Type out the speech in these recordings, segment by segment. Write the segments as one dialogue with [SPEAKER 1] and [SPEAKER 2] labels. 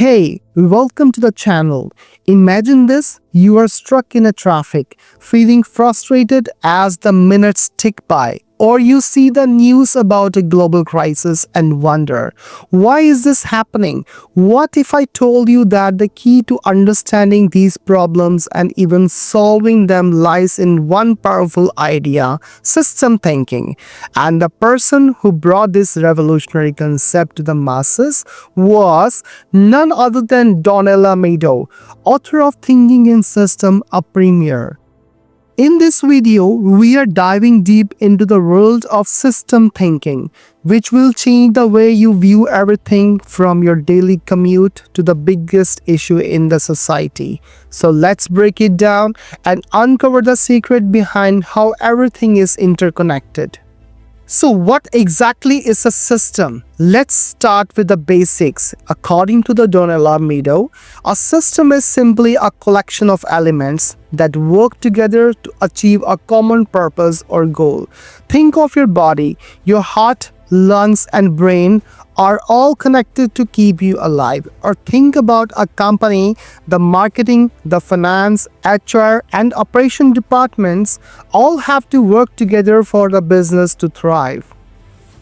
[SPEAKER 1] Hey, welcome to the channel. Imagine this, you are stuck in a traffic, feeling frustrated as the minutes tick by. Or you see the news about a global crisis and wonder, why is this happening? What if I told you that the key to understanding these problems and even solving them lies in one powerful idea, system thinking? And the person who brought this revolutionary concept to the masses was none other than Donella Meadows, author of Thinking in System, a premier. In this video, we are diving deep into the world of system thinking, which will change the way you view everything from your daily commute to the biggest issue in the society. So let's break it down and uncover the secret behind how everything is interconnected. So what exactly is a system? Let's start with the basics. According to the Donella Meadows, a system is simply a collection of elements that work together to achieve a common purpose or goal. Think of your body, your heart, lungs, and brain are all connected to keep you alive. Or think about a company, the marketing, the finance, HR, and operation departments all have to work together for the business to thrive.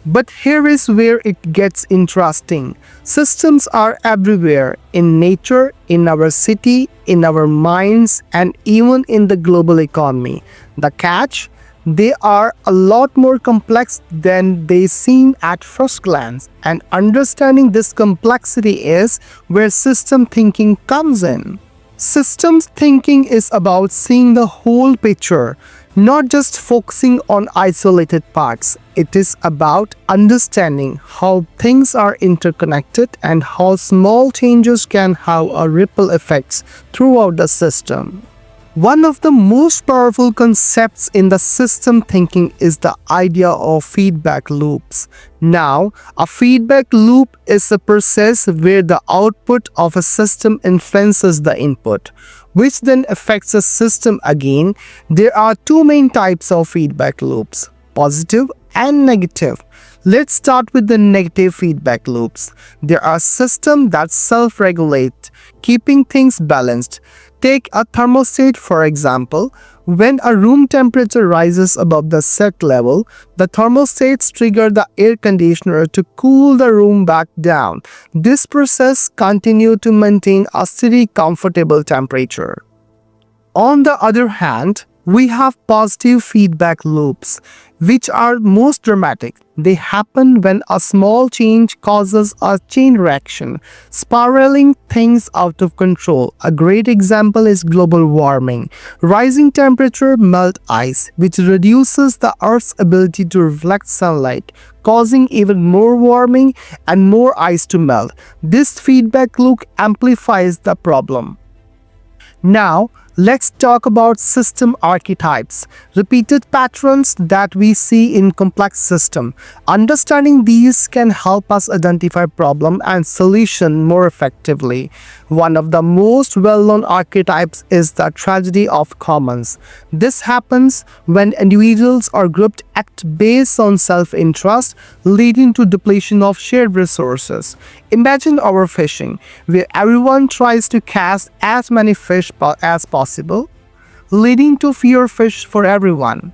[SPEAKER 1] But here is where it gets interesting. Systems are everywhere, in nature, in our city, in our minds, and even in the global economy. The catch? They are a lot more complex than they seem at first glance, and understanding this complexity is where system thinking comes in. Systems thinking is about seeing the whole picture, not just focusing on isolated parts. It is about understanding how things are interconnected and how small changes can have a ripple effects throughout the system. One of the most powerful concepts in the system thinking is the idea of feedback loops. Now, a feedback loop is a process where the output of a system influences the input, which then affects the system again. There are two main types of feedback loops, positive and negative. Let's start with the negative feedback loops. There are systems that self-regulate, keeping things balanced. Take a thermostat for example. When a room temperature rises above the set level, the thermostats trigger the air conditioner to cool the room back down. This process continues to maintain a steady, comfortable temperature. On the other hand, we have positive feedback loops, which are most dramatic. They happen when a small change causes a chain reaction, spiraling things out of control. A great example is global warming. Rising temperature melt ice, which reduces the Earth's ability to reflect sunlight, causing even more warming and more ice to melt. This feedback loop amplifies the problem. Now, let's talk about system archetypes, repeated patterns that we see in complex systems. Understanding these can help us identify problem and solution more effectively. One of the most well-known archetypes is the tragedy of commons. This happens when individuals or groups act based on self-interest, leading to depletion of shared resources. Imagine overfishing, where everyone tries to catch as many fish as possible, leading to fewer fish for everyone.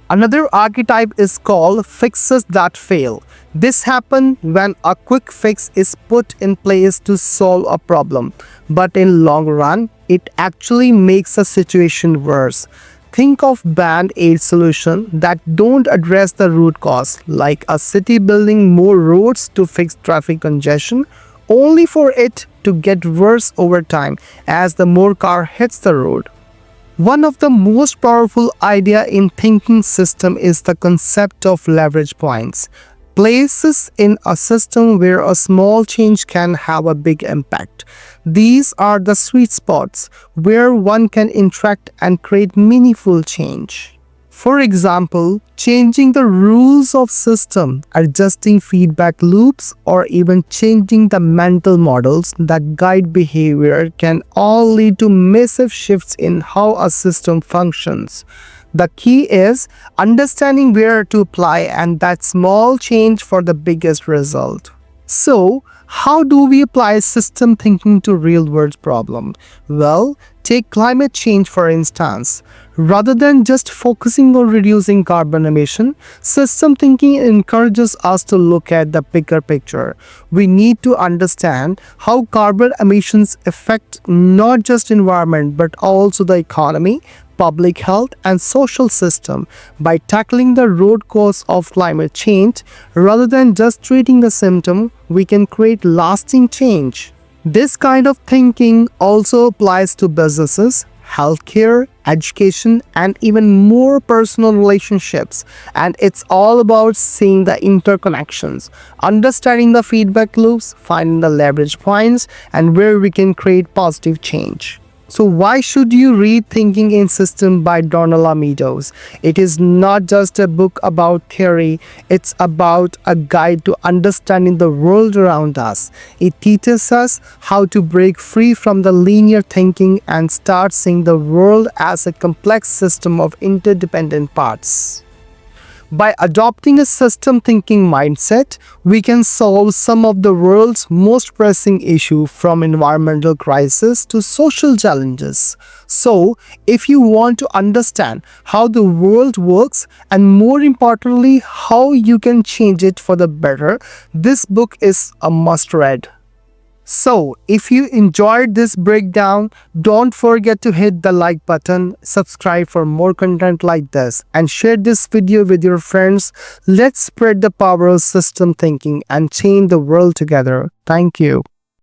[SPEAKER 1] Another archetype is called fixes that fail. This happens when a quick fix is put in place to solve a problem, but in long run, it actually makes the situation worse. Think of band-aid solutions that don't address the root cause, like a city building more roads to fix traffic congestion, only for it to get worse over time as the more car hits the road. One of the most powerful ideas in thinking system is the concept of leverage points, places in a system where a small change can have a big impact. These are the sweet spots where one can interact and create meaningful change. For example, changing the rules of system, adjusting feedback loops, or even changing the mental models that guide behavior can all lead to massive shifts in how a system functions. The key is understanding where to apply and that small change for the biggest result. So, How do we apply system thinking to real-world problems? Well, take climate change for instance. Rather than just focusing on reducing carbon emission, system thinking encourages us to look at the bigger picture. We need to understand how carbon emissions affect not just environment but also the economy, public health and social system. By tackling the root cause of climate change rather than just treating the symptom, we can create lasting change. This kind of thinking also applies to businesses, healthcare, education, and even more personal relationships. And it's all about seeing the interconnections, understanding the feedback loops, finding the leverage points, and where we can create positive change. So why should you read Thinking in System by Donella Meadows? It is not just a book about theory, it's about a guide to understanding the world around us. It teaches us how to break free from the linear thinking and start seeing the world as a complex system of interdependent parts. By adopting a system thinking mindset, we can solve some of the world's most pressing issues from environmental crisis to social challenges. So, if you want to understand how the world works and more importantly, how you can change it for the better, this book is a must read. So, if you enjoyed this breakdown, don't forget to hit the like button, subscribe for more content like this, and share this video with your friends. Let's spread the power of system thinking and change the world together. Thank you.